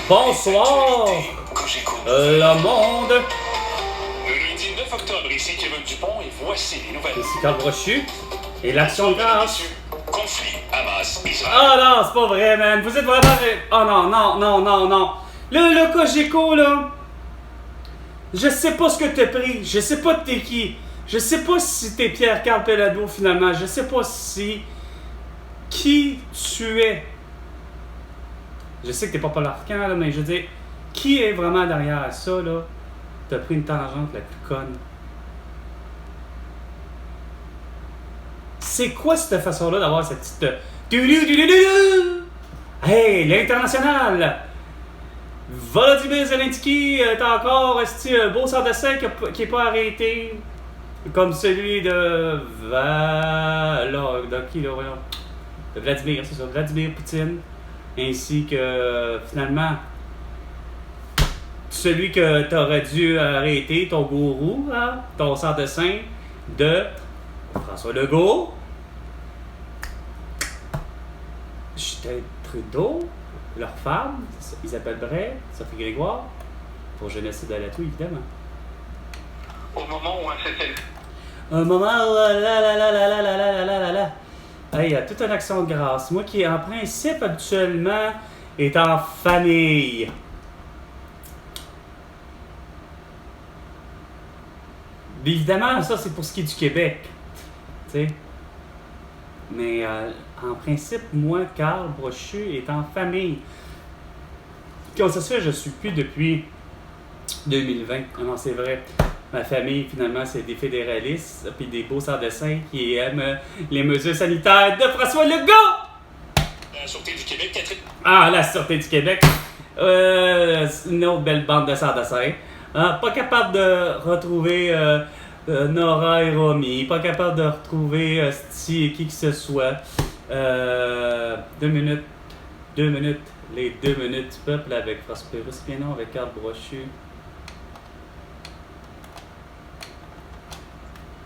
Bonsoir, le monde. Le lundi 9 octobre, ici Kevin Dupont et voici les nouvelles. Ici Carl Brochu et l'action de grâce. Conflit Hamas-Israël. Ah non, c'est pas vrai, man. Vous êtes vraiment... Oh non. Le Cogeco, là. Je sais pas ce que t'as pris. Je sais pas t'es qui. Je sais pas si t'es Pierre-Carl Pelado, finalement. Je sais pas si... Qui tu es. Je sais que t'es pas Paul Arcand, là, mais je veux dire... Qui est vraiment derrière ça, là? T'as pris une tangente la plus conne. C'est quoi cette façon-là d'avoir cette petite... Hey, l'international! Volodymyr Zelensky est encore un beau sans dessin qui n'est pas arrêté. Comme celui de... de qui, là, voyons? De Vladimir, c'est ça, Vladimir Poutine. Ainsi que, finalement, celui que tu aurais dû arrêter, ton gourou, hein, ton sans dessin de François Legault, Justin Trudeau, leur femme, Isabelle Bray, Sophie Grégoire, pour génocide à la tout, évidemment. Au moment où un cessez-le-feu. Un moment où il y a toute une action de grâce. Moi qui, en principe, habituellement, est en famille. Évidemment, ça, c'est pour ce qui est du Québec. Tu sais. Mais en principe, moi, Carl Brochu, est en famille. Comme ça se fait, je suis plus depuis 2020. Non, c'est vrai. Ma famille, finalement, c'est des fédéralistes puis des beaux sans-dessins qui aiment les mesures sanitaires de François Legault! La Sûreté du Québec, Catherine. Ah, la Sûreté du Québec. Une autre belle bande de sans-dessins. Pas capable de retrouver Nora et Romy. Pas capable de retrouver qui que ce soit. 2 minutes. Les 2 minutes du peuple avec François Pérusse, bien non, avec Carl Brochu.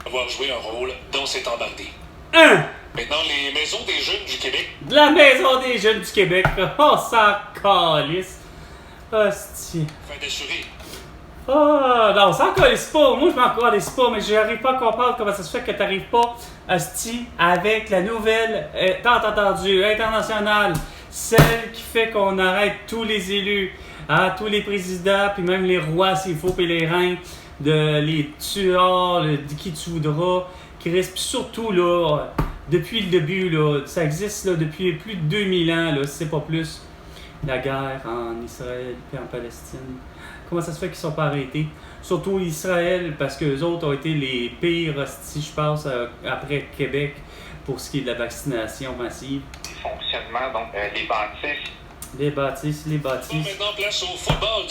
Avoir joué un rôle dans cet embardé. Maintenant, les maisons des jeunes du Québec. De la Maison des Jeunes du Québec. Oh, ça calisse. Hostie. Afin d'assurer. Ah, non, ça en calisse pas. Moi, je m'en calisse pas, mais j'arrive pas à comprendre comment ça se fait que t'arrives pas, hostie, avec la nouvelle, tant entendue, internationale, celle qui fait qu'on arrête tous les élus, tous les présidents, puis même les rois, s'il faut, puis les reins, de les tueurs, de qui tu voudras, Chris, puis surtout, là, depuis le début, là, ça existe, là, depuis plus de 2000 ans, là, si c'est pas plus, la guerre en Israël et en Palestine. Comment ça se fait qu'ils sont pas arrêtés? Surtout Israël, parce qu'eux autres ont été les pires hosties, je pense, après Québec, pour ce qui est de la vaccination massive. Fonctionnement, donc, les bâtisses. Les bâtisses. Maintenant, place au football.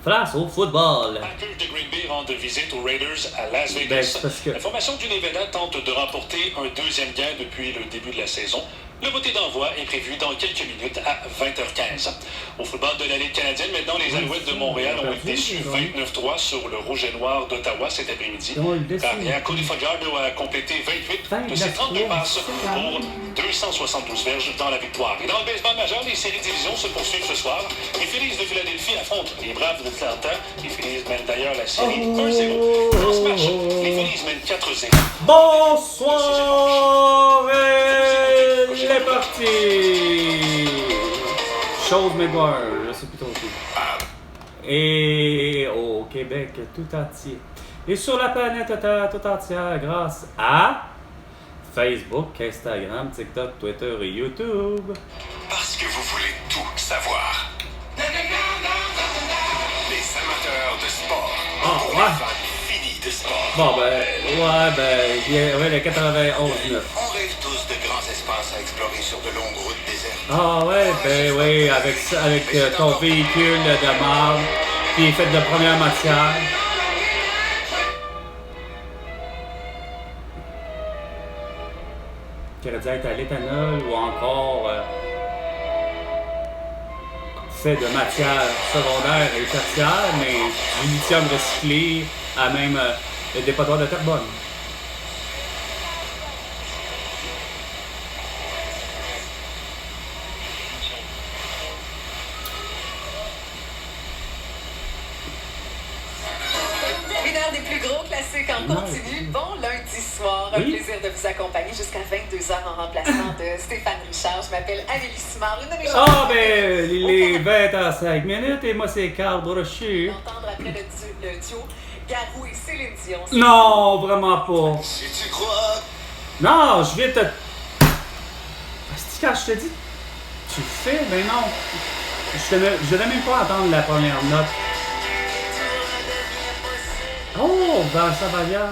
Place au football. Packers de Green Bay rendent visite aux Raiders à Las Vegas. Ben, c'est parce que... La formation du Nevada tente de remporter un deuxième gain depuis le début de la saison. Le voté d'envoi est prévu dans quelques minutes à 20h15. Au football de la Ligue canadienne, maintenant, les Alouettes de Montréal ont été déçus 29-3 sur le Rouge et Noir d'Ottawa cet après-midi. Carrière Cody Fajardo a complété 28 de ses 32 passes pour 272 verges dans la victoire. Et dans le baseball majeur, les séries divisions se poursuivent ce soir. Les Phillies de Philadelphie affrontent les Braves d'Atlanta. Les Phillies mènent d'ailleurs la série 1-0. Dans ce match, les Phillies mènent 4-0. Bonsoir! Il est parti! Chose McGuire, je sais plus trop qui. Et au Québec tout entier. Et sur la planète tout entière grâce à Facebook, Instagram, TikTok, Twitter et YouTube. Parce que vous voulez tout savoir. Les amateurs de sport. Ah, Pour ouais. les fans finis de sport. Bon, le 91-9. On rêve tous de grands espaces à explorer sur de longues routes désertes. Ah ouais, oui, avec ton véhicule de marbre qui est fait de première matière. Qui aurait dû être à l'éthanol ou encore fait de matière secondaire et tertiaire, mais du lithium recyclé à même le dépotoir de carbone. Une heure des plus gros classiques en continu. Bon lundi soir. Un plaisir de vous accompagner jusqu'à 22h en remplacement de Stéphane Richard. Je m'appelle Amélie Simard, une de mes Ah, ben, il est 20h05 minutes et moi, c'est Carl Brochu. Entendre après le duo Garou et Céline Dion. Non, vraiment pas. Si tu crois... Non, je viens te... Quand je te dis, tu le fais, mais non. Je devais même pas entendre la première note. Oh, Vincent Vallière.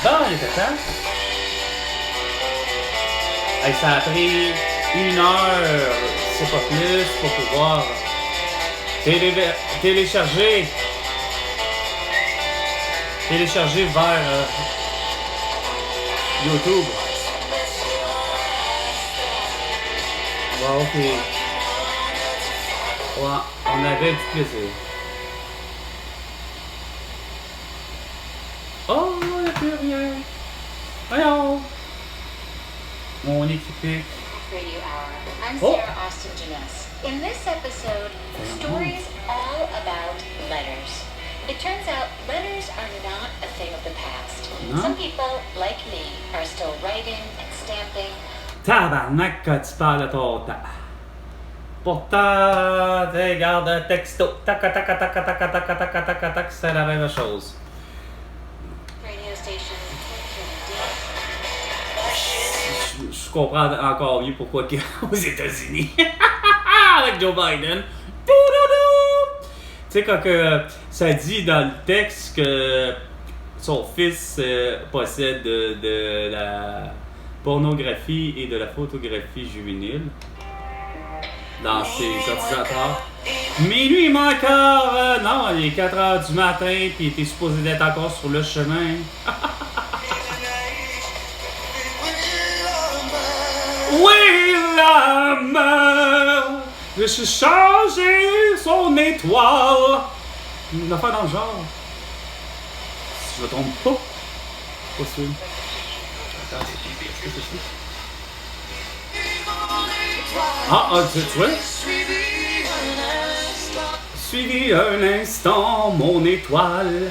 Bon, il était temps. Hey, ça a pris 1 heure, c'est pas plus, pour pouvoir télécharger vers YouTube. Wow, ok. Ouais, on avait du plaisir. Oh, il n'y a plus rien. Voyons. Mon équipé. Radio Hour. I'm Oh. Sarah Austin Jeunesse. In this episode, stories all about letters. It turns out letters are not a thing of the past. No? Some people, like me, are still writing and stamping. Tabarnak quand tu parles de ton temps. Pourtant, regarde un texto. Tac, tac, tac, tac, tac, tac, tac, tac, tac, tac, c'est la même chose. Radio station. Je comprends encore mieux pourquoi aux États-Unis. Avec Joe Biden. Tu sais, quand ça dit dans le texte que son fils possède de la pornographie et de la photographie juvénile dans ses ordinateurs. Mais lui, il m'a encore... non, il est 4h du matin puis il était supposé d'être encore sur le chemin. Oui, la mer, je suis changé son étoile. Une affaire dans le genre. Si je me trompe pas. Pas sûr. Attends, qu'est-ce que c'est? Tu vois? Suivi un instant mon étoile.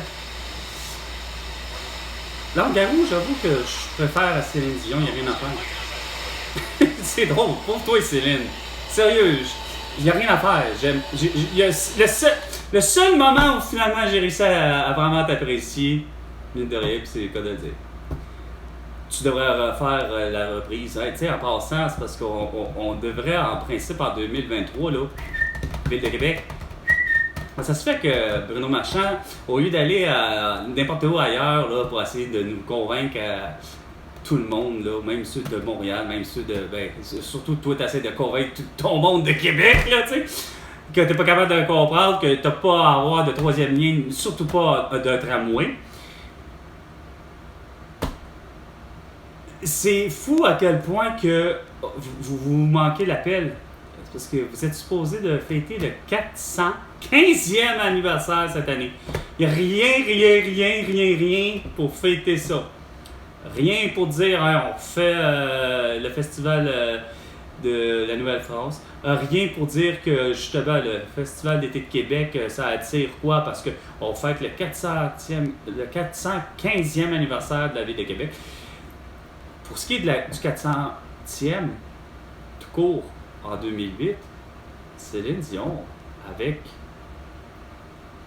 Là, en Garou, j'avoue que je préfère à Céline Dion, il n'y a rien à faire. C'est drôle, pour toi, Céline. Sérieux, il n'y a rien à faire. Le seul moment où finalement j'ai réussi à vraiment t'apprécier, mine de rien, c'est le cas de le dire. Tu devrais refaire la reprise. Hey, tu sais, en passant, c'est parce qu'on devrait, en principe, en 2023, là, Ville de Québec. Ça se fait que Bruno Marchand, au lieu d'aller à n'importe où ailleurs là, pour essayer de nous convaincre à tout le monde, là, même ceux de Montréal, même ceux de... Ben, surtout toi, tu essaies de convaincre tout ton monde de Québec, là, tu sais, que t'es pas capable de comprendre que t'as pas à avoir de troisième ligne, surtout pas de tramway. C'est fou à quel point que vous manquez l'appel. Parce que vous êtes supposé de fêter le 415e anniversaire cette année. Il n'y a rien pour fêter ça. Rien pour dire, hein, on fait le festival de la Nouvelle-France. Rien pour dire que, justement, le Festival d'été de Québec, ça attire quoi? Parce qu'on fête le 415e anniversaire de la ville de Québec. Pour ce qui est du 400e, tout court, en 2008, Céline Dion avec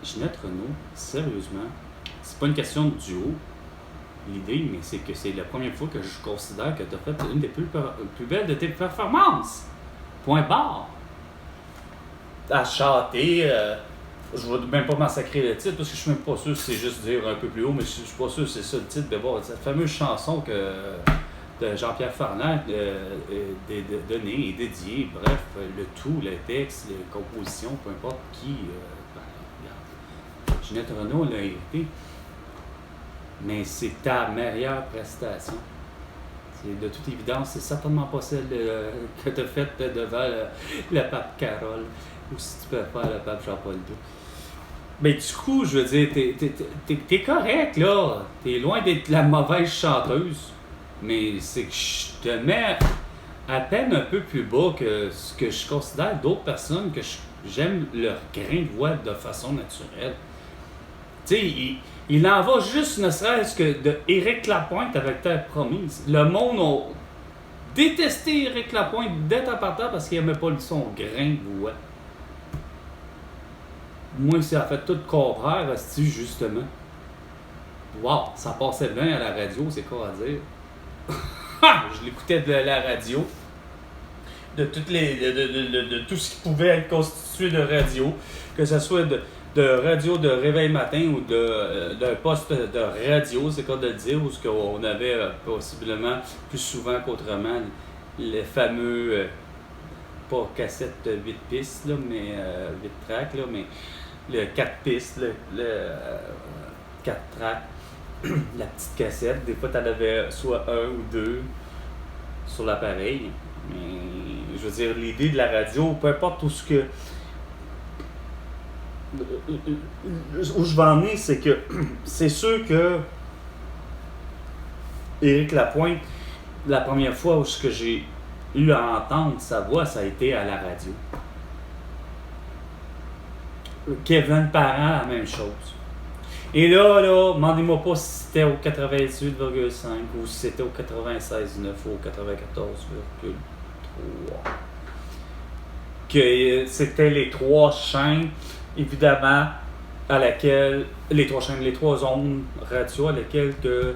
Ginette Renault, sérieusement, c'est pas une question de duo, l'idée, mais c'est que c'est la première fois que je considère que tu as fait une des plus belles de tes performances. Point barre. À chanter, je ne vais même pas massacrer le titre parce que je suis même pas sûr si c'est juste dire un peu plus haut, mais je suis pas sûr que c'est ça le titre. Mais bon, cette fameuse chanson de Jean-Pierre Farnand, donné et dédié, bref, le tout, le texte, les compositions, peu importe qui, regarde. Ginette Renault l'a hérité, mais c'est ta meilleure prestation. C'est de toute évidence, c'est certainement pas celle que tu as faite devant le pape Carole, ou si tu peux faire le pape Jean-Paul II. Ben, du coup, je veux dire, t'es correct, là. T'es loin d'être la mauvaise chanteuse. Mais c'est que je te mets à peine un peu plus bas que ce que je considère d'autres personnes que j'aime leur grain de voix de façon naturelle. Tu sais, il en va juste ne serait-ce que de Éric Lapointe avec Terre Promise. Le monde a détesté Éric Lapointe dès en partant parce qu'il n'aimait pas son grain de voix. Moi, ça a fait tout le contraire, justement. Wow, ça passait bien à la radio, c'est quoi à dire? Je l'écoutais de la radio, de tout ce qui pouvait être constitué de radio, que ce soit de radio de réveil matin ou d'un poste de radio, c'est quoi de le dire, où on avait possiblement plus souvent qu'autrement les fameux, pas cassettes 8 pistes, là, mais 8 tracks, là, mais le 4 pistes, le 4 tracks. La petite cassette, des fois tu en avais soit un ou deux sur l'appareil, mais je veux dire, l'idée de la radio, peu importe tout ce que où je vais en venir, c'est que c'est sûr que Éric Lapointe, la première fois où j'ai eu à entendre sa voix, ça a été à la radio. Kevin Parent, la même chose. Et là, demandez-moi pas si c'était au 98,5 ou si c'était au 96,9 ou au 94,3. Que c'était les trois chaînes, évidemment, à laquelle les trois ondes radio à lesquelles que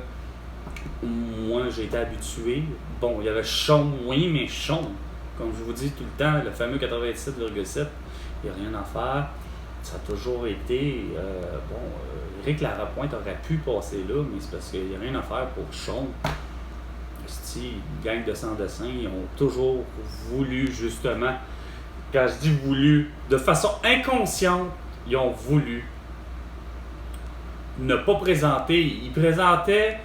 moi j'ai été habitué. Bon, il y avait Chaume, oui, mais Chaume, comme je vous dis tout le temps, le fameux 97,7, il n'y a rien à faire. Ça a toujours été, Éric Lapointe aurait pu passer là, mais c'est parce qu'il n'y a rien à faire pour Chaume. Une gang de sans-dessin, ils ont toujours voulu, justement, quand je dis voulu, de façon inconsciente, ils ont voulu ne pas présenter. Ils présentaient,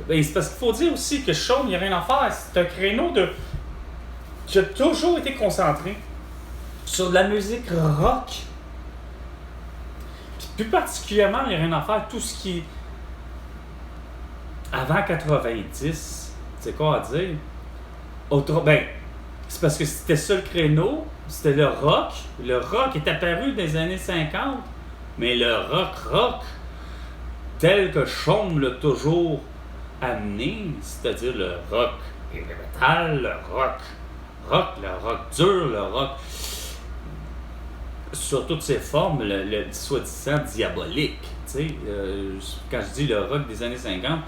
ben c'est parce qu'il faut dire aussi que Chaume, il n'y a rien à faire. C'est un créneau de... J'ai toujours été concentré sur de la musique rock. Plus particulièrement, il n'y a rien à faire, tout ce qui avant 90, c'est quoi à dire? Ben, c'est parce que c'était ça le créneau, c'était le rock. Le rock est apparu dans les années 50, mais le rock, tel que Chaume l'a toujours amené, c'est-à-dire le rock et le métal, le rock dur, le rock sur toutes ses formes, le soi-disant diabolique. Quand je dis le rock des années 50,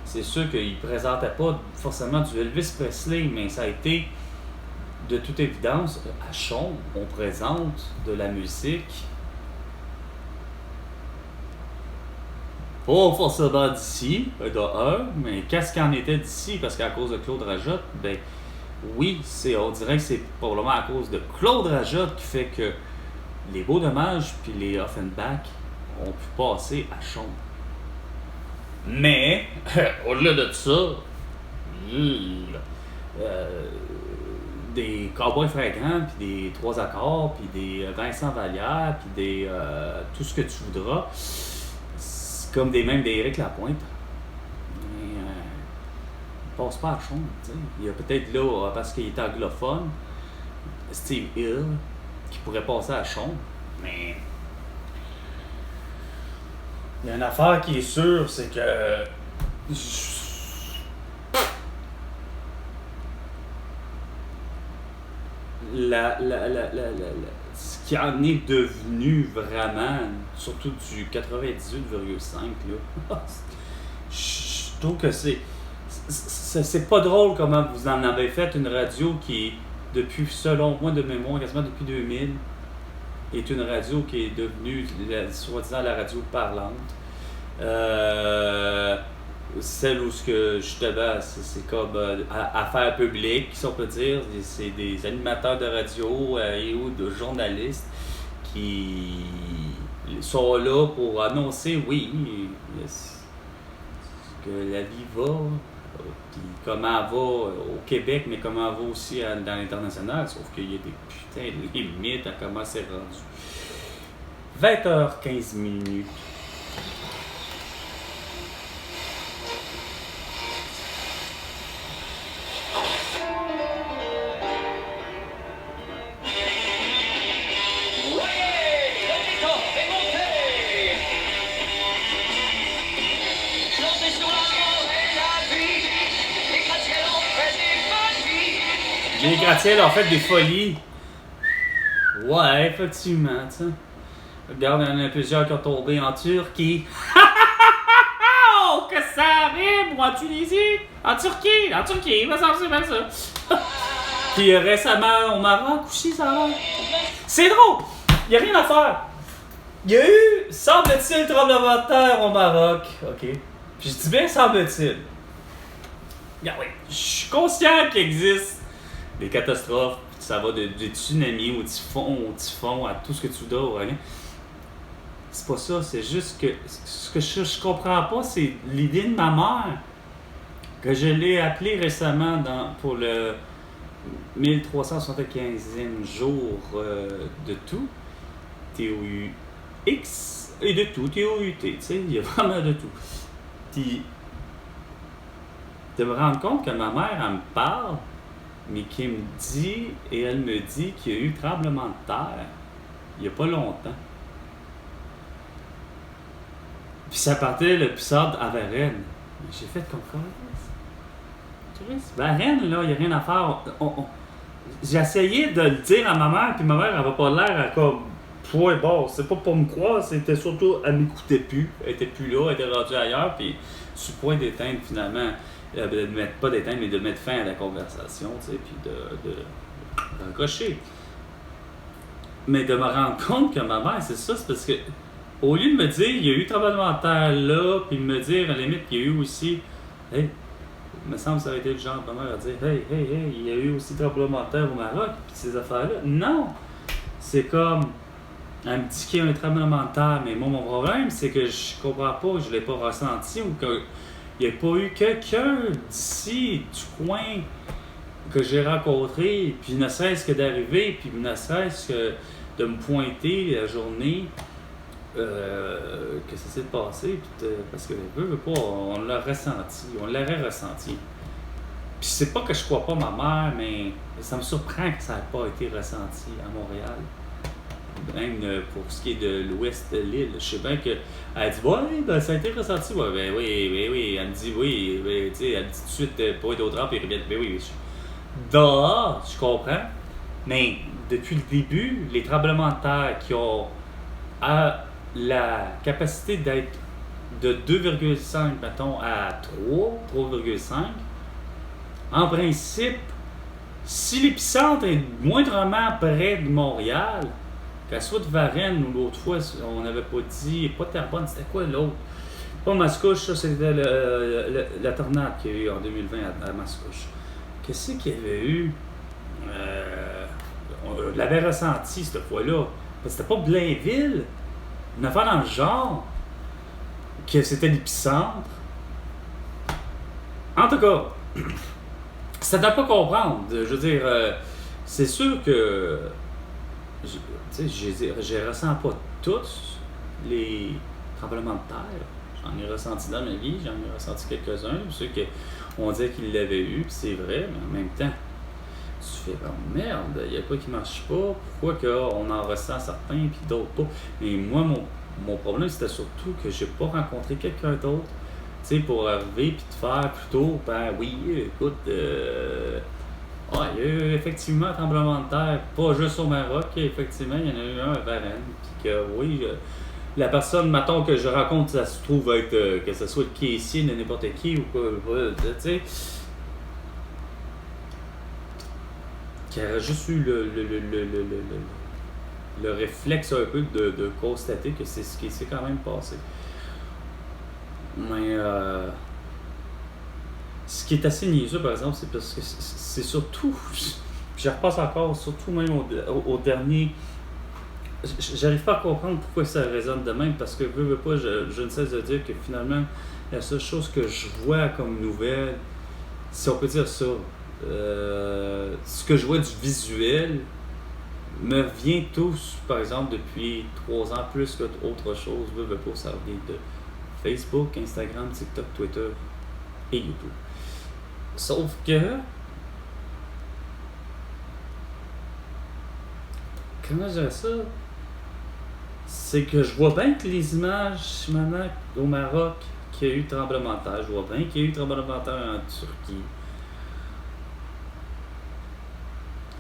c'est sûr qu'il ne présentait pas forcément du Elvis Presley, mais ça a été, de toute évidence, à Chaume, on présente de la musique pas forcément d'ici, mais qu'est-ce qu'il en était d'ici? Parce qu'à cause de Claude Rajotte, ben oui, on dirait que c'est probablement à cause de Claude Rajotte qui fait que les Beaux Dommages puis les Offenbach ont pu passer à Chaume. Mais, au-delà de ça, des Cowboys Fringants, puis des Trois Accords, puis des Vincent Vallière, puis des tout ce que tu voudras, c'est comme même des Éric Lapointe. Mais il passe pas à Chaume, tu sais. Il y a peut-être là, parce qu'il est anglophone, Steve Hill, qui pourrait passer à Chaume, mais il y a une affaire qui est sûre, c'est que ce qui en est devenu vraiment, surtout du 98,5 là, je trouve que c'est pas drôle comment vous en avez fait une radio qui, depuis, selon moi de mémoire, quasiment depuis 2000, est une radio qui est devenue, soi-disant, la radio parlante. Celle où justement, c'est comme affaires publiques, si on peut dire. C'est des animateurs de radio et ou de journalistes qui sont là pour annoncer, oui, que la vie va, puis comment elle va au Québec, mais comment elle va aussi dans l'international, sauf qu'il y a des putains de limites à comment c'est rendu. 20h15 minutes. Les gratte-ciels ont fait des folies. Ouais, effectivement, tu sais. Regarde, il y en a plusieurs qui ont tombé en Turquie. Oh, que ça arrive, ou en Tunisie? En Turquie, il me semble que c'est bien ça. Puis récemment, au Maroc aussi, ça va. C'est drôle, il n'y a rien à faire. Il y a eu, semble-t-il, tremblement de terre au Maroc. OK. Puis je dis bien semble-t-il. Oui, je suis conscient qu'il existe des catastrophes, ça va des tsunamis au typhon, à tout ce que tu dois, hein. C'est pas ça, c'est juste que ce que je comprends pas, c'est l'idée de ma mère, que je l'ai appelée récemment pour le 1375e jour de tout, T-O-U-X, et de tout, T-O-U-T, tu sais, il y a vraiment de tout. Puis, de me rendre compte que ma mère, elle me parle, mais qu'elle me dit, et elle me dit qu'il y a eu tremblement de terre il n'y a pas longtemps. Puis ça partait le Pissard à Varennes. J'ai fait comme ça. Varennes, là, il n'y a rien à faire. J'ai essayé de le dire à ma mère, puis ma mère, elle n'avait pas l'air à comme. Ouais, bon, c'est pas pour me croire, c'était surtout, elle m'écoutait plus. Elle était plus là, elle était rendue ailleurs, puis sur le point d'éteindre finalement. De mettre, pas d'éteindre, mais de mettre fin à la conversation, tu sais, puis de raccrocher. Mais de me rendre compte que ma mère, c'est ça, c'est parce que, au lieu de me dire, il y a eu tremblement de terre là, puis de me dire, à la limite, il y a eu aussi, hey, il me semble que ça aurait été le genre de ma mère à dire, hey, il y a eu aussi tremblement de terre au Maroc, puis ces affaires-là. Non! C'est comme, elle me dit qu'il y a un tremblement de terre, mais moi, mon problème, c'est que je comprends pas, je l'ai pas ressenti, ou que il n'y a pas eu quelqu'un d'ici, du coin, que j'ai rencontré, puis ne serait-ce que d'arriver, puis ne serait-ce que de me pointer la journée que ça s'est passé, parce que veut pas, on l'a ressenti, on l'aurait ressenti. Puis c'est pas que je crois pas ma mère, mais ça me surprend que ça n'ait pas été ressenti à Montréal. Même pour ce qui est de l'ouest de l'île. Je sais bien qu'elle dit « Ouais, ben ça a été ressenti. » Ouais, ben oui. Elle me dit « Oui. » Ben, tu sais, elle dit tout de suite « Pour d'autres ans, puis elle revient. » Ben oui. Dehors, je comprends. Mais depuis le début, les tremblements de terre qui ont la capacité d'être de 2,5, mettons, à 3,5, en principe, si l'épicentre est moindrement près de Montréal, qu'elle soit de Varennes ou l'autre fois, on n'avait pas dit, pas Terrebonne, c'était quoi l'autre? Pas Mascouche, ça c'était la tornade qu'il y a eu en 2020 à Mascouche. Qu'est-ce qu'il y avait eu? On l'avait ressenti cette fois-là. Parce que c'était pas Blainville, une affaire dans le genre, que c'était l'épicentre. En tout cas, ça ne doit pas comprendre. Je veux dire, c'est sûr que je ressens pas tous les tremblements de terre. J'en ai ressenti dans ma vie, j'en ai ressenti quelques-uns. Ceux qu'on disait qu'ils l'avaient eu, puis c'est vrai, mais en même temps, tu fais oh merde, il y a quoi qui marche pas, pourquoi qu'on en ressent certains puis d'autres pas. Mais moi, mon problème, c'était surtout que j'ai pas rencontré quelqu'un d'autre, tu sais, pour arriver puis te faire plutôt, ben oui, écoute, il y a eu effectivement un tremblement de terre, pas juste au Maroc, effectivement, il y en a eu un à Varennes, puis que oui, la personne, mettons, que je rencontre, ça se trouve être, que ce soit le caissier de n'importe qui ou quoi, tu sais, qui aurait juste eu le réflexe un peu de constater que c'est ce qui s'est quand même passé. Mais ce qui est assez niaiseux, par exemple, c'est parce que c'est surtout, je repasse encore, surtout même au dernier, j'arrive pas à comprendre pourquoi ça résonne de même, parce que veux pas, je ne cesse de dire que finalement, la seule chose que je vois comme nouvelle, si on peut dire ça, ce que je vois du visuel, me vient tous, par exemple, depuis 3 ans, plus qu'autre chose, veux pas, ça vient de Facebook, Instagram, TikTok, Twitter et YouTube. Sauf que, comment je dirais ça? C'est que je vois bien que les images maintenant au Maroc, qu'il y a eu tremblement de terre, je vois bien qu'il y a eu tremblement de terre en Turquie.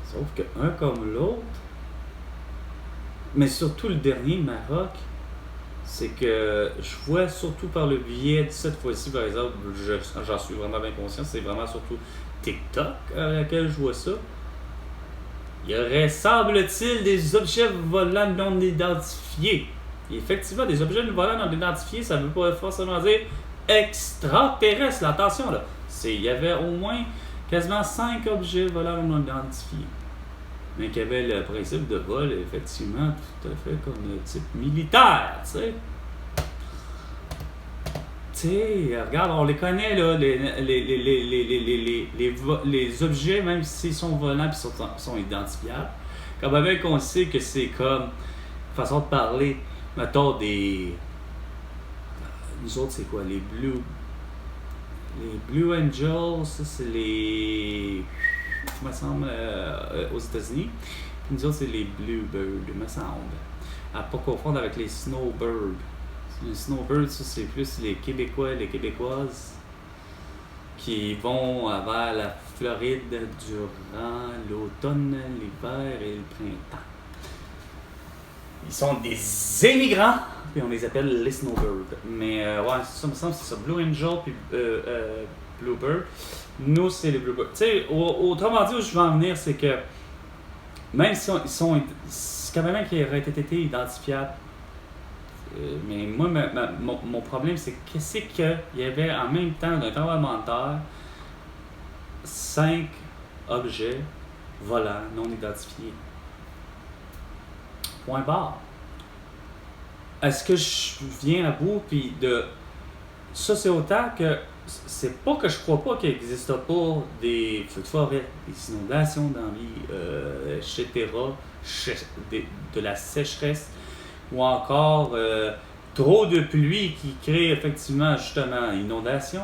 Sauf que un comme l'autre, mais surtout le dernier, Maroc, c'est que je vois surtout par le biais de cette fois-ci, par exemple, j'en suis vraiment bien conscient, c'est vraiment surtout TikTok à laquelle je vois ça. Il y aurait, semble-t-il, des objets volants non identifiés. Et effectivement, des objets volants non identifiés, ça ne veut pas forcément dire extraterrestre. Attention, là. Il y avait au moins quasiment 5 objets volants non identifiés. Mais qu'il y avait le principe de vol, effectivement, tout à fait comme le type militaire, tu sais. Tu sais, regarde, on les connaît, là, les objets, même s'ils sont volants et sont identifiables. Comme avec, on sait que c'est comme, façon de parler, mettons, des... Nous autres, c'est quoi? Les Blue Angels, ça, c'est les... il me semble, aux États-Unis. Puis nous autres, c'est les Bluebirds, il me semble. À ne pas confondre avec les Snowbirds. Les Snowbirds, ça, c'est plus les Québécois et les Québécoises qui vont vers la Floride durant l'automne, l'hiver et le printemps. Ils sont des immigrants, puis on les appelle les Snowbirds. Mais ouais, ça me semble, c'est ça. Blue Angel puis Bluebird. Nous, c'est les Bluebirds. Tu sais, autrement dit, où je veux en venir, c'est que même si ils sont c'est quand même qu'ils auraient été identifiables. Mais moi, mon problème, c'est qu'est-ce qu'il y avait en même temps d'un tremblement de terre 5 objets volants non identifiés. Point barre. Est-ce que je viens à bout puis de... Ça, c'est autant que... C'est pas que je crois pas qu'il n'existe pas des feux de forêt, des inondations dans la vie, etc., de la sécheresse, ou encore trop de pluie qui crée effectivement justement inondation,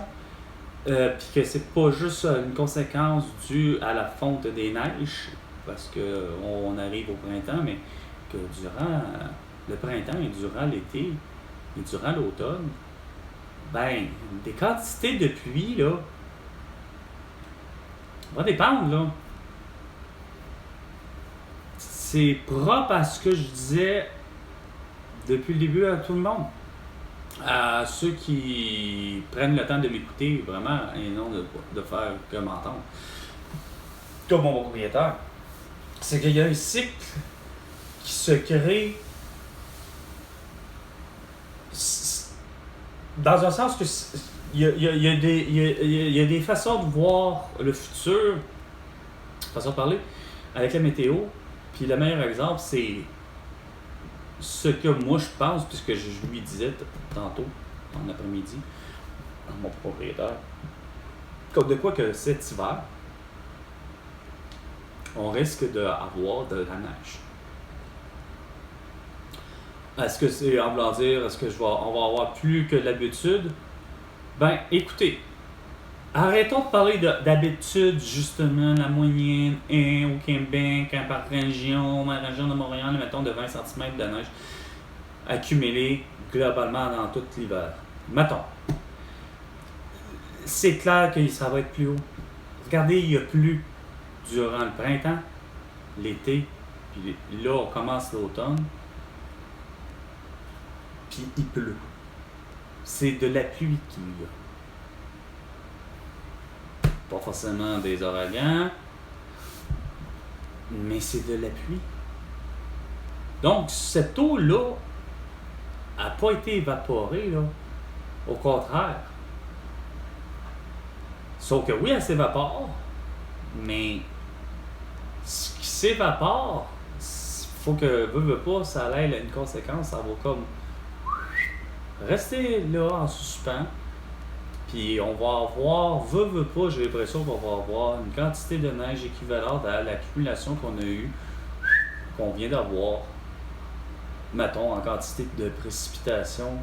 puis que c'est pas juste une conséquence due à la fonte des neiges, parce qu'on arrive au printemps, mais que durant le printemps et durant l'été et durant l'automne, ben, des quantités de pluie, là, va dépendre, là. C'est propre à ce que je disais depuis le début à tout le monde. À ceux qui prennent le temps de m'écouter, vraiment, et non de faire que m'entendre. Comme mon propriétaire. C'est qu'il y a un cycle qui se crée dans un sens que il y a des façons de voir le futur, façon de parler, avec la météo. Puis le meilleur exemple, c'est ce que moi je pense, puisque je lui disais tantôt, en après-midi, à mon propriétaire, comme de quoi que cet hiver, on risque d'avoir de la neige. Est-ce que c'est, en voulant dire, est-ce que on va avoir plus que d'habitude? Ben, écoutez, arrêtons de parler d'habitude, justement, la moyenne au Québec, par région, ma région de Montréal, mettons de 20 cm de neige accumulée globalement dans tout l'hiver. Mettons. C'est clair que ça va être plus haut. Regardez, il y a plu durant le printemps, l'été, puis là, on commence l'automne. Puis il pleut. C'est de la pluie qu'il y a. Pas forcément des ouragans, mais c'est de la pluie. Donc, cette eau-là n'a pas été évaporée, là. Au contraire. Sauf que oui, elle s'évapore, mais ce qui s'évapore, il faut que, veut pas, ça ait une conséquence, ça va comme rester là en suspens, puis on va avoir, veut pas, j'ai l'impression qu'on va avoir une quantité de neige équivalente à l'accumulation qu'on a eue, qu'on vient d'avoir, mettons, en quantité de précipitations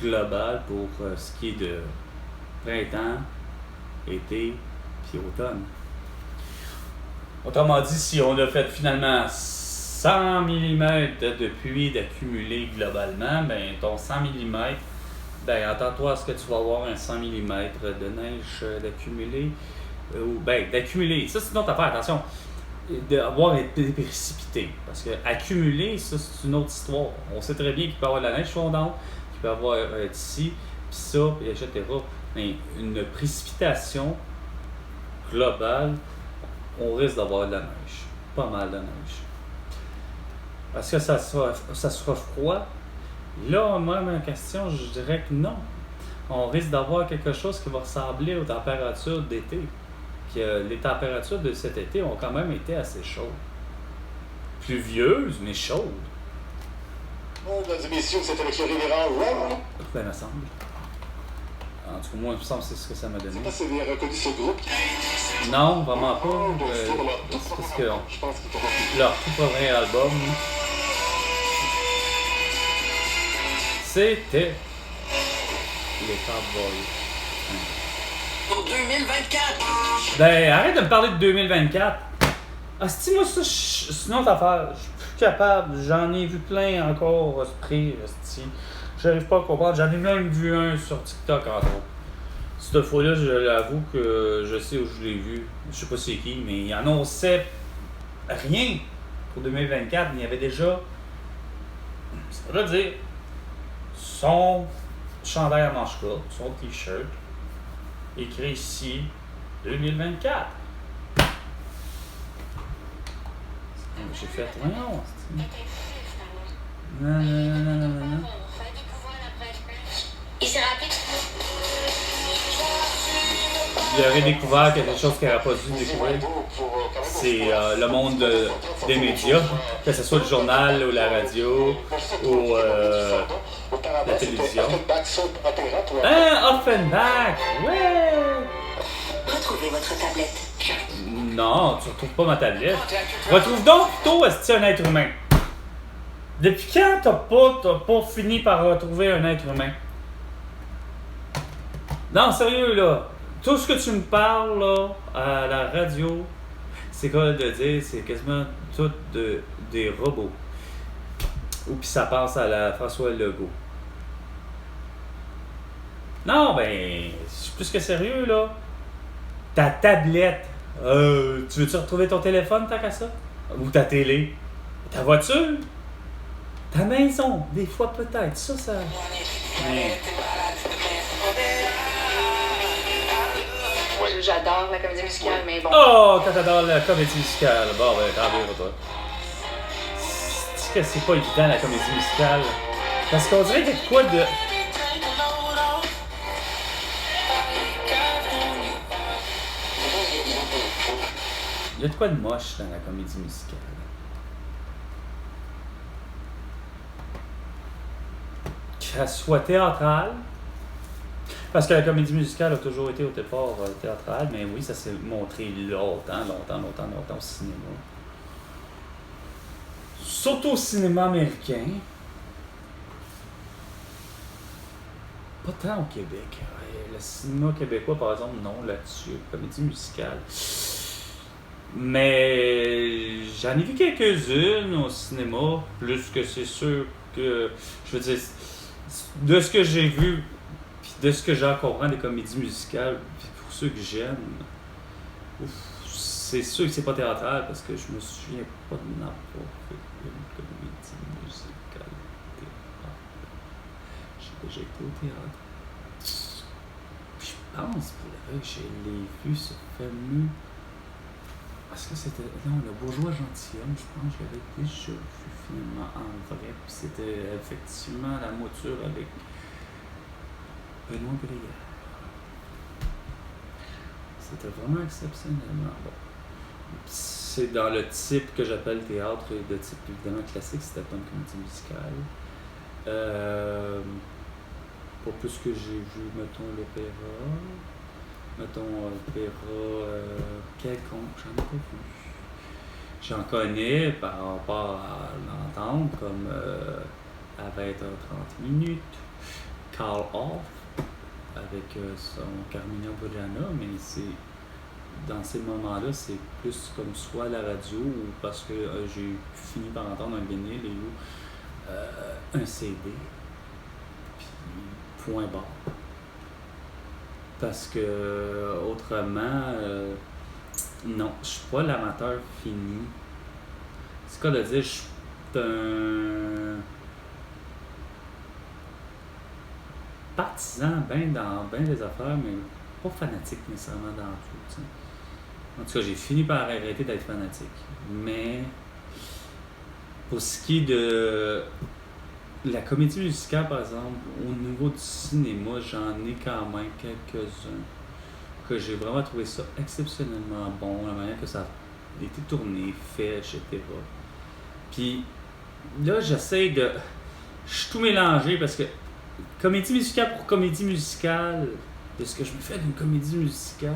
globales pour ce qui est de printemps, été, puis automne. Autrement dit, si on a fait finalement 100 mm de pluie d'accumuler globalement, ben ton 100 mm, ben attends-toi à ce que tu vas avoir un 100 mm de neige d'accumuler, ou ben d'accumuler, ça c'est une autre affaire, attention, d'avoir été précipité, parce que accumuler, ça c'est une autre histoire. On sait très bien qu'il peut y avoir de la neige fondante, qu'il peut y avoir d'ici, puis ça, puis etc. Mais une précipitation globale, on risque d'avoir de la neige, pas mal de neige. Est-ce que ça sera froid? Là, moi, ma question, je dirais que non. On risque d'avoir quelque chose qui va ressembler aux températures d'été. Puis les températures de cet été ont quand même été assez chaudes. Pluvieuses, mais chaudes. Mesdames et messieurs, c'est avec le révérend Ron. Ben, me semble. En tout cas, moi, il me semble que c'est ce que ça m'a donné. Je sais pas si vous avez reconnu ce groupe. Non, vraiment pas. Parce que Je pense qu'il leur tout premier album, c'était les Cowboys. Pour 2024! Ben, arrête de me parler de 2024. Asti, moi, ça, c'est une autre affaire. Je suis plus capable. J'en ai vu plein encore, esprit, asti. J'arrive pas à comprendre. J'en ai même vu un sur TikTok, entre autres. Cette fois-là, je l'avoue que je sais où je l'ai vu. Je sais pas c'est qui, mais il annonçait rien pour 2024. Il y avait déjà, ça veut dire, son chandail à manches courtes, son t-shirt, écrit ici 2024. J'ai fait, voyons. Non. Il s'est rappelé. Il aurait découvert quelque chose qu'il n'aurait pas dû découvrir. C'est le monde des médias, que ce soit le journal ou la radio ou la télévision. Offenbach! Ouais! Retrouvez votre tablette. Non, tu retrouves pas ma tablette. Retrouve donc plutôt est-ce un être humain. Depuis quand t'as pas fini par retrouver un être humain? Non, sérieux là. Tout ce que tu me parles là, à la radio, c'est quoi de dire, c'est quasiment tout des robots. Ou puis ça passe à la François Legault. Non, ben, je suis plus que sérieux là. Ta tablette. Tu veux-tu retrouver ton téléphone tant qu'à ça? Ou ta télé? Ta voiture? Ta maison? Des fois peut-être. Ça. Mais... J'adore la comédie musicale, mais bon. Oh, t'adores la comédie musicale. Bon, ben, tant mieux pour toi. C'est que c'est pas évident la comédie musicale. Parce qu'on dirait qu'il y a de quoi de... Il y a de quoi de moche dans la comédie musicale. Qu'elle soit théâtrale. Parce que la comédie musicale a toujours été au départ théâtrale, mais oui, ça s'est montré longtemps au cinéma. Surtout au cinéma américain. Pas tant au Québec. Le cinéma québécois, par exemple, non, là-dessus, comédie musicale. Mais j'en ai vu quelques-unes au cinéma, plus que c'est sûr que, je veux dire, de ce que j'ai vu, puis de ce que j'en comprends des comédies musicales, puis pour ceux que j'aime, c'est sûr que c'est pas théâtral, parce que je me souviens pas de n'importe une comédie musicale théâtre. J'ai déjà été au théâtre. Je pense pour le vrai que je l'ai vu, ce fameux... Parce que c'était... Non, le bourgeois gentilhomme, je pense que je l'avais déjà vu finalement en vrai. Puis c'était effectivement la mouture avec Benoît Brière. C'était vraiment exceptionnellement bon. C'est dans le type que j'appelle théâtre, de type évidemment classique, c'était pas une comédie musicale. Pas plus que j'ai vu, mettons, l'opéra. Mettons, opéra quelconque, j'en ai pas vu. J'en connais par rapport à l'entendre, comme à 20h30, Call Off, avec son Carmina Burana, mais c'est dans ces moments-là, c'est plus comme soit la radio ou parce que j'ai fini par entendre un vinyle ou un CD, puis point barre. Parce que autrement, non, je suis pas l'amateur fini. C'est quoi de dire, je suis un partisan dans bien des affaires, mais pas fanatique nécessairement dans tout. T'sais. En tout cas, j'ai fini par arrêter d'être fanatique. Mais pour ce qui est de la comédie musicale, par exemple, au niveau du cinéma, j'en ai quand même quelques-uns que j'ai vraiment trouvé ça exceptionnellement bon, la manière que ça a été tourné, fait, etc. Puis là, j'essaie de... Je suis tout mélangé parce que comédie musicale pour comédie musicale, de ce que je me fais d'une comédie musicale,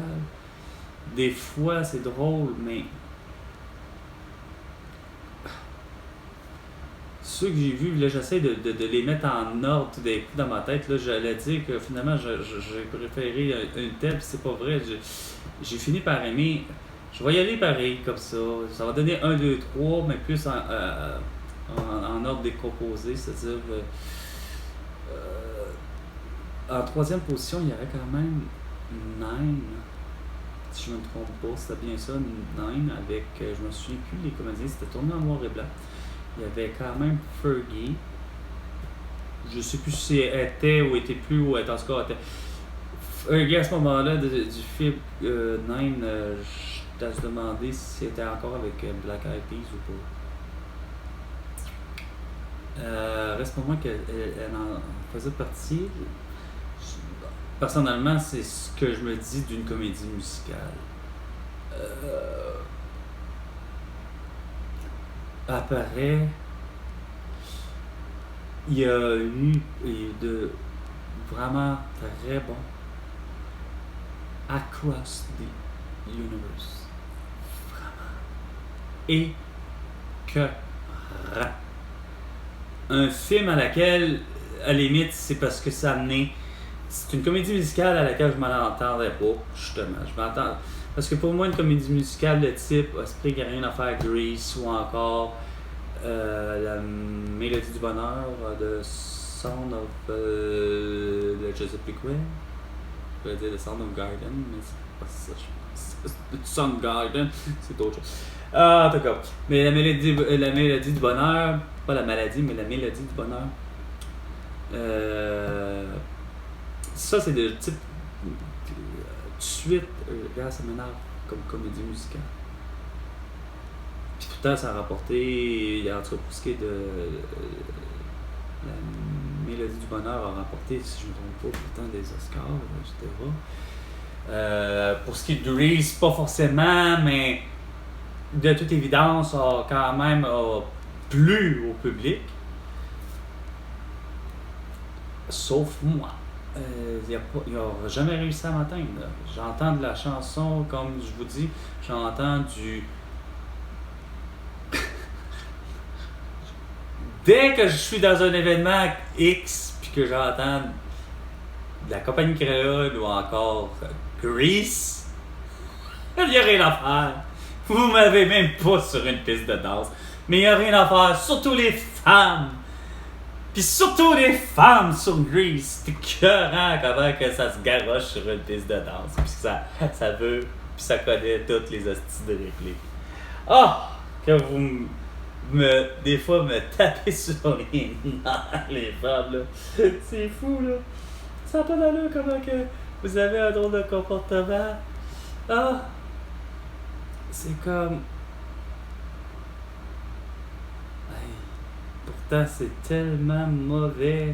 des fois c'est drôle, mais ceux que j'ai vus, là, j'essaie de les mettre en ordre tout d'un coup dans ma tête. Là, j'allais dire que finalement, j'ai préféré une telle, puis c'est pas vrai. J'ai fini par aimer. Je vais y aller pareil, comme ça. Ça va donner 1, 2, 3, mais plus en ordre décomposé, c'est-à-dire... en troisième position, il y avait quand même Nine. Si je ne me trompe pas, c'était bien ça, Nine, avec, je me souviens plus, les comédiens, c'était tourné en noir et blanc. Il y avait quand même Fergie. Je sais plus si elle était ou était plus, ou elle, en tout cas, elle était. Fergie, à ce moment-là, du film Nine, je t'ai demandé si elle était encore avec Black Eyed Peas ou pas. Reste pour moi qu'elle en faisait partie. Personnellement, c'est ce que je me dis d'une comédie musicale. Apparaît, il y a eu de vraiment très bon Across the Universe. Vraiment. Et que un film à laquelle, à la limite, c'est parce que ça amenait. C'est une comédie musicale à laquelle je m'en entendais pas, justement. Je m'entends. Parce que pour moi, une comédie musicale de type Esprit qui n'a rien à faire Grease ou encore la Mélodie du bonheur de Sound of je sais plus quoi. Je vais dire The Sound of Garden, mais c'est pas ça. Soundgarden, c'est autre chose. Ah, en tout cas. Mais la mélodie du bonheur, pas la maladie, mais la mélodie du bonheur. Ça, c'est de type. Tout de suite, regarde, ça m'énerve comme comédie musicale. Puis pourtant, ça a rapporté, en tout cas, pour ce qui est de. La mélodie du bonheur a rapporté, si je ne me trompe pas, pourtant des Oscars, etc. Pour ce qui est de Grease, pas forcément, mais de toute évidence, a quand même plu au public. Sauf moi. Il n'a jamais réussi à m'atteindre. J'entends de la chanson, comme je vous dis, j'entends du... Dès que je suis dans un événement X, puis que j'entends de la compagnie créole ou encore Grease, il n'y a rien à faire. Vous m'avez même pas sur une piste de danse. Mais il n'y a rien à faire, surtout les femmes. Puis surtout les femmes sur Grease. C'est écœurant comment que ça se garoche sur une piste de danse. Puis ça veut, puis ça connaît toutes les hosties de répliques. Ah! Que vous des fois me tapez sur les nerfs, les femmes, là. C'est fou, là. Ça n'a pas d'allure comment que vous avez un drôle de comportement. Ah! C'est comme... Pourtant, c'est tellement mauvais.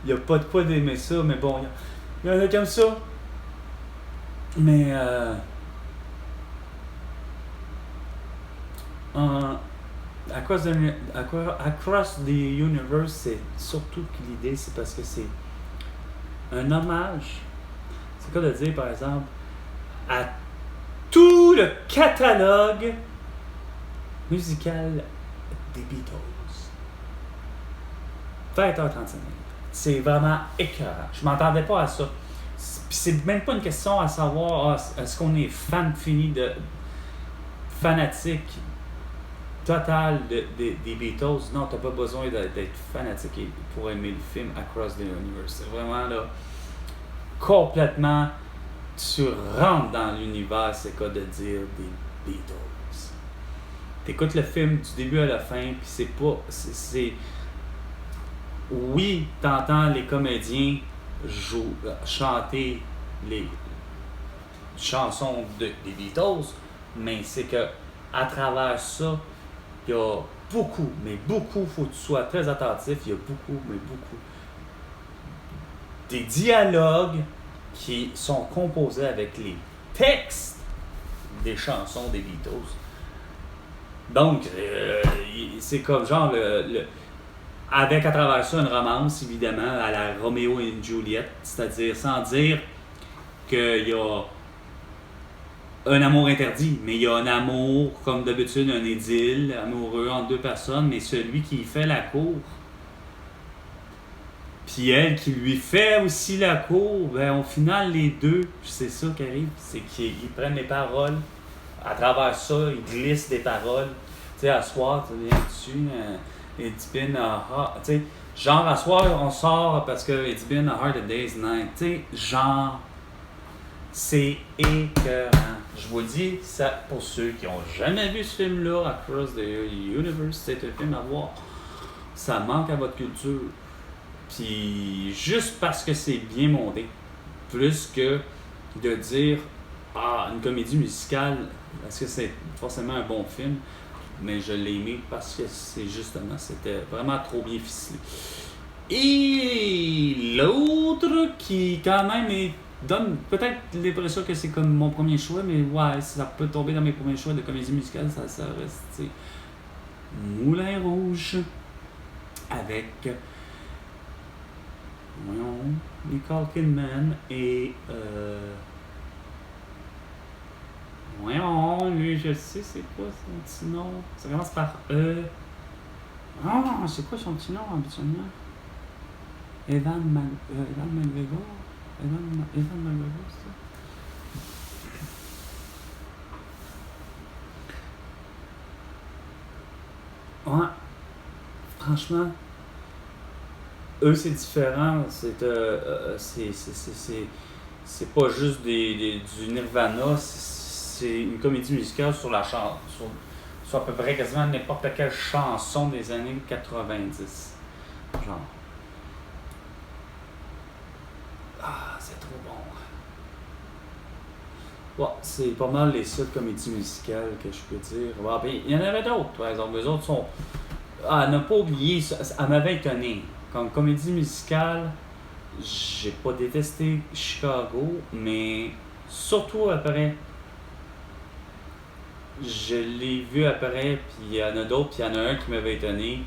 Il n'y a pas de quoi d'aimer ça, mais bon, il y en a comme ça. Mais Across the Universe, c'est surtout que l'idée, c'est parce que c'est un hommage. C'est quoi de dire, par exemple, à tout le catalogue musical des Beatles. 20h35. C'est vraiment écœurant. Je m'attendais pas à ça. Puis c'est même pas une question à savoir est-ce qu'on est fan fini de fanatique total des Beatles. Non, t'as pas besoin d'être fanatique pour aimer le film Across the Universe. C'est vraiment là complètement tu rentres dans l'univers, c'est quoi de dire des Beatles. T'écoutes le film du début à la fin, puis c'est pas c'est oui, t'entends les comédiens chanter les chansons des Beatles, mais c'est que à travers ça, il y a beaucoup, faut que tu sois très attentif, il y a beaucoup des dialogues qui sont composés avec les textes des chansons des Beatles. Donc, c'est comme genre avec à travers ça une romance, évidemment, à la Roméo et Juliette, c'est-à-dire sans dire qu'il y a un amour interdit, mais il y a un amour, comme d'habitude, un idylle amoureux entre deux personnes, mais celui qui fait la cour, puis elle qui lui fait aussi la cour, ben au final, les deux, c'est ça qui arrive, c'est qu'ils prennent les paroles, à travers ça, ils glissent des paroles, tu sais, à soir, tu viens dessus, It's been a hard... Tu sais, genre, à soir, on sort parce que it's been a hard day's night. Tu sais, genre, c'est écœurant. Je vous dis, ça, pour ceux qui n'ont jamais vu ce film-là, Across the Universe, c'est un film à voir. Ça manque à votre culture. Puis, juste parce que c'est bien monté, plus que de dire, une comédie musicale, est-ce que c'est forcément un bon film? Mais je l'ai aimé parce que c'était vraiment trop bien ficelé. Et l'autre qui quand même donne peut-être l'impression que c'est comme mon premier choix, mais ouais, ça peut tomber dans mes premiers choix de comédie musicale, ça reste, tu sais, Moulin Rouge avec Nicole Kidman et lui, je sais c'est quoi son petit nom. Ça commence par c'est quoi son petit nom habituellement? Evan McGregor? Evan McGregor, c'est ça? Ouais. Franchement, eux, c'est différent. C'est pas juste du Nirvana. C'est une comédie musicale sur la chanson, sur à peu près quasiment n'importe quelle chanson des années 90. Genre. C'est trop bon. Ouais, c'est pas mal les seules comédies musicales que je peux dire. Ouais, ben, il y en avait d'autres, par exemple. Eux autres sont. Ne pas oublier, elle m'avait étonné. Comme comédie musicale, j'ai pas détesté Chicago, mais surtout après. Je l'ai vu après, puis il y en a d'autres, puis il y en a un qui m'avait étonné.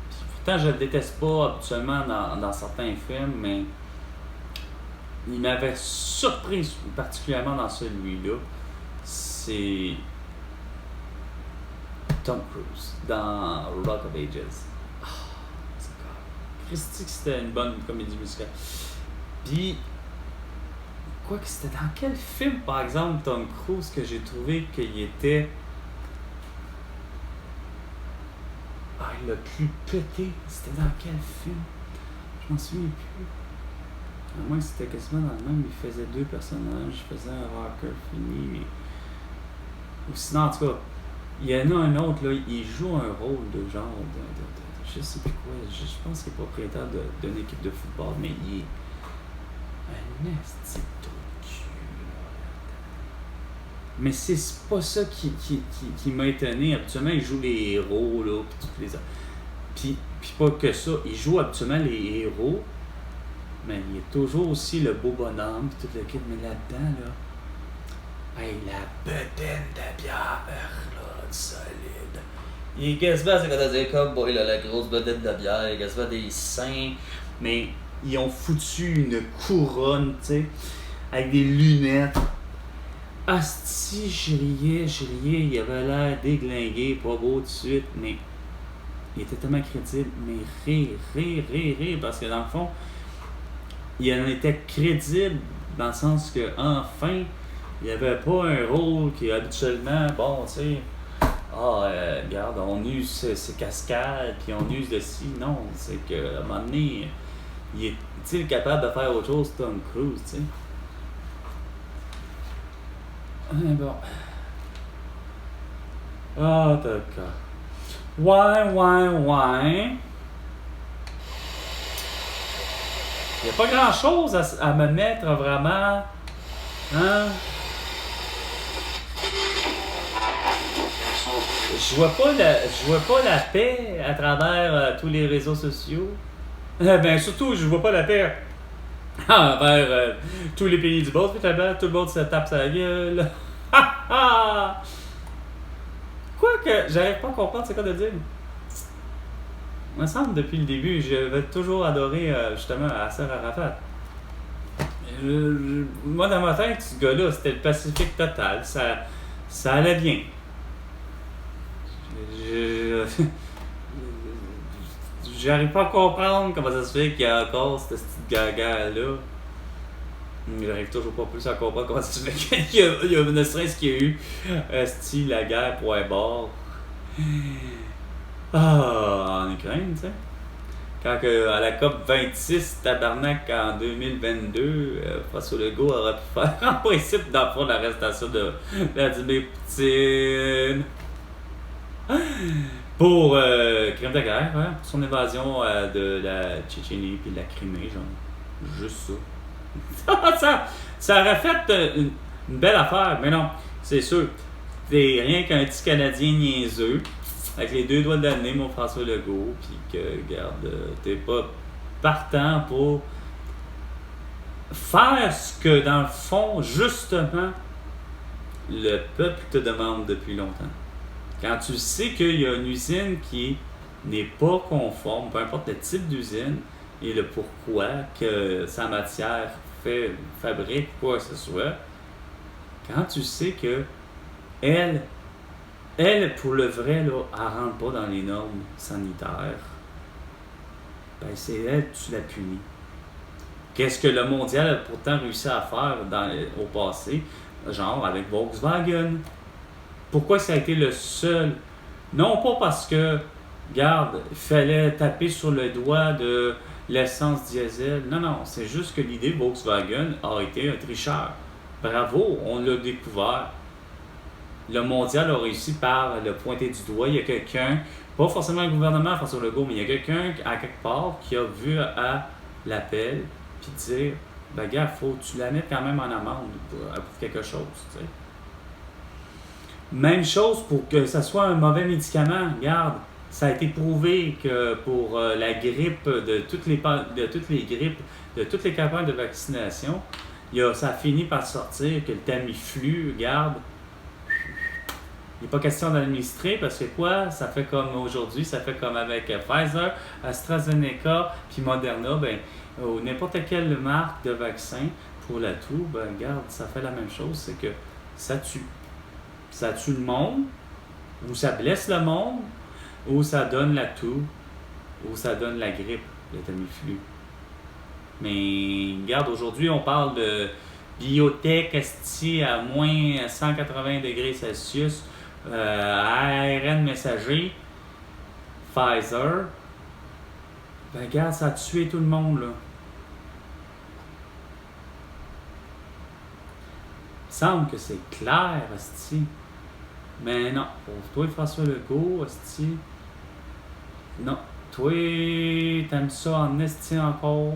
Puis pourtant, je le déteste pas habituellement dans certains films, mais il m'avait surpris particulièrement dans celui-là. C'est Tom Cruise dans Rock of Ages. Christy, que c'était une bonne comédie musicale. Puis, quoi que c'était dans quel film, par exemple, Tom Cruise, que j'ai trouvé qu'il était... il l'a plus pété. C'était dans quel film? Je m'en souviens plus. À moins que c'était quasiment dans le même, il faisait deux personnages. Il faisait un rocker fini, mais... Ou sinon, en tout cas, il y en a un autre, là, il joue un rôle de genre... je sais plus quoi. Je pense qu'il est propriétaire d'une équipe de football, mais il est... un esti de cul. Mais c'est pas ça qui m'a étonné. Habituellement, il joue les héros, là, pis toutes les... Puis pas que ça, il joue habituellement les héros, mais il est toujours aussi le beau bonhomme, pis tout le kit, mais là-dedans, là... la bedaine de bière, là, solide. Il est quasiment, c'est quand on dit comme, bon, il a la grosse bedaine de bière, il a quasiment des seins, mais... Ils ont foutu une couronne, tu sais, avec des lunettes. Asti, je riais, il avait l'air déglingué, pas beau tout de suite, mais il était tellement crédible, mais rire, parce que dans le fond, il en était crédible dans le sens que, enfin, il n'y avait pas un rôle qui habituellement, bon, tu sais, regarde, on use ses cascades, puis on use de ci, non, c'est qu'à un moment donné, il est capable de faire autre chose, Tom Cruise, tu sais. Bon. Ah, d'accord. Ouais. Il n'y a pas grand-chose à me mettre vraiment. Hein? Je vois pas la paix à travers tous les réseaux sociaux. Ben surtout, je vois pas la paix envers tous les pays du monde. Tout le monde se tape sa gueule. Quoique, j'arrive pas à comprendre c'est quoi de dire. Il me semble depuis le début, j'avais toujours adoré justement Yasser Arafat. Moi, dans ma tête, ce gars-là, c'était le Pacifique total. Ça allait bien. J'arrive pas à comprendre comment ça se fait qu'il y a encore cette petite gaga-là. J'arrive toujours pas plus à comprendre comment ça se fait qu'il y a ne serait-ce qu'il y a eu la guerre point barre. En Ukraine, tu sais. Quand à la COP 26, tabarnak, en 2022, François Legault aurait pu faire en principe dans le fond l'arrestation de Vladimir Poutine pour crime de guerre, hein, pour son évasion de la Tchétchénie puis de la Crimée, genre. Juste ça. Ça aurait fait une belle affaire, mais non, c'est sûr. T'es rien qu'un petit Canadien niaiseux, avec les deux doigts de l'année, mon François Legault, puis que, regarde, t'es pas partant pour faire ce que, dans le fond, justement, le peuple te demande depuis longtemps. Quand tu sais qu'il y a une usine qui n'est pas conforme, peu importe le type d'usine et le pourquoi que sa matière fabrique quoi que ce soit, quand tu sais que elle, pour le vrai, là, elle rentre pas dans les normes sanitaires, ben c'est elle, tu la punis. Qu'est-ce que le mondial a pourtant réussi à faire au passé, genre avec Volkswagen? Pourquoi ça a été le seul? Non pas parce que, regarde, il fallait taper sur le doigt de l'essence diesel. Non, c'est juste que l'idée Volkswagen a été un tricheur. Bravo, on l'a découvert. Le mondial a réussi par le pointer du doigt. Il y a quelqu'un, pas forcément un gouvernement, François Legault, mais il y a quelqu'un à quelque part qui a vu à l'appel puis dire, ben gars, faut que tu la mettes quand même en amende pour quelque chose, tu sais. Même chose pour que ça soit un mauvais médicament. Regarde, ça a été prouvé que pour la grippe, de toutes les grippes, de toutes les campagnes de vaccination, ça a fini par sortir que le Tamiflu, regarde, il n'est pas question d'administrer parce que quoi, ça fait comme aujourd'hui, ça fait comme avec Pfizer, AstraZeneca, puis Moderna, ou n'importe quelle marque de vaccin pour la toux, regarde, ça fait la même chose, c'est que ça tue. Ça tue le monde, ou ça blesse le monde, ou ça donne la toux, ou ça donne la grippe, le Tamiflu. Mais regarde, aujourd'hui, on parle de biotech à moins 180 degrés Celsius, ARN messager, Pfizer. Regarde, ça a tué tout le monde, là. Il semble que c'est clair, asti. Mais non, pour toi, François Legault, asti. Non, toi, t'aimes ça en esti encore.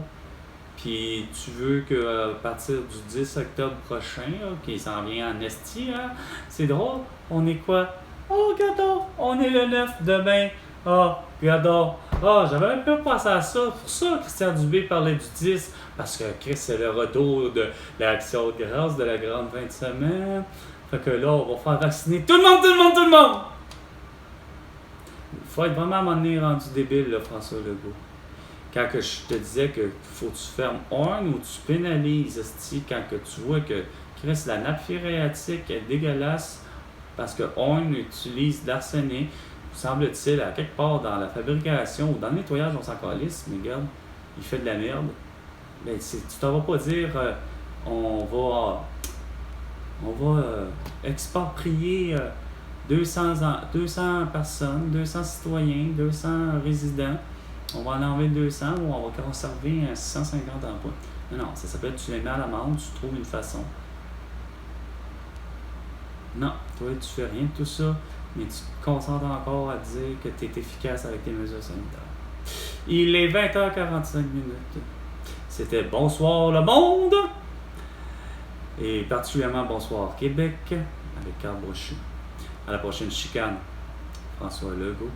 Puis tu veux qu'à partir du 10 octobre prochain, qui s'en vient en esti, hein? C'est drôle. On est quoi? Oh, regarde, on est le 9 demain. Regarde. J'avais même pas pensé à ça. Pour ça, Christian Dubé parlait du 10. Parce que Chris, c'est le retour de l'Action de grâce de la grande fin de semaine. Fait que là, on va faire vacciner tout le monde! Il faut être vraiment à un moment donné rendu débile, là, François Legault. Quand que je te disais que faut que tu fermes on ou tu pénalises, esti, quand que tu vois qu'il Chris, la nappe phréatique est dégueulasse parce qu'on utilise de l'arsenic, semble-t-il, à quelque part dans la fabrication ou dans le nettoyage, on s'en calisse, mais regarde, il fait de la merde. Ben, tu t'en vas pas dire on va exproprier 200 personnes, 200 citoyens, 200 résidents. On va en enlever 200 ou on va conserver 650 emplois. Non, ça s'appelle tu les mets à l'amende, tu trouves une façon. Non, toi tu fais rien de tout ça, mais tu te concentres encore à dire que tu es efficace avec tes mesures sanitaires. Il est 20h45. C'était Bonsoir le monde! Et particulièrement Bonsoir Québec avec Carl Brochu. À la prochaine chicane, François Legault.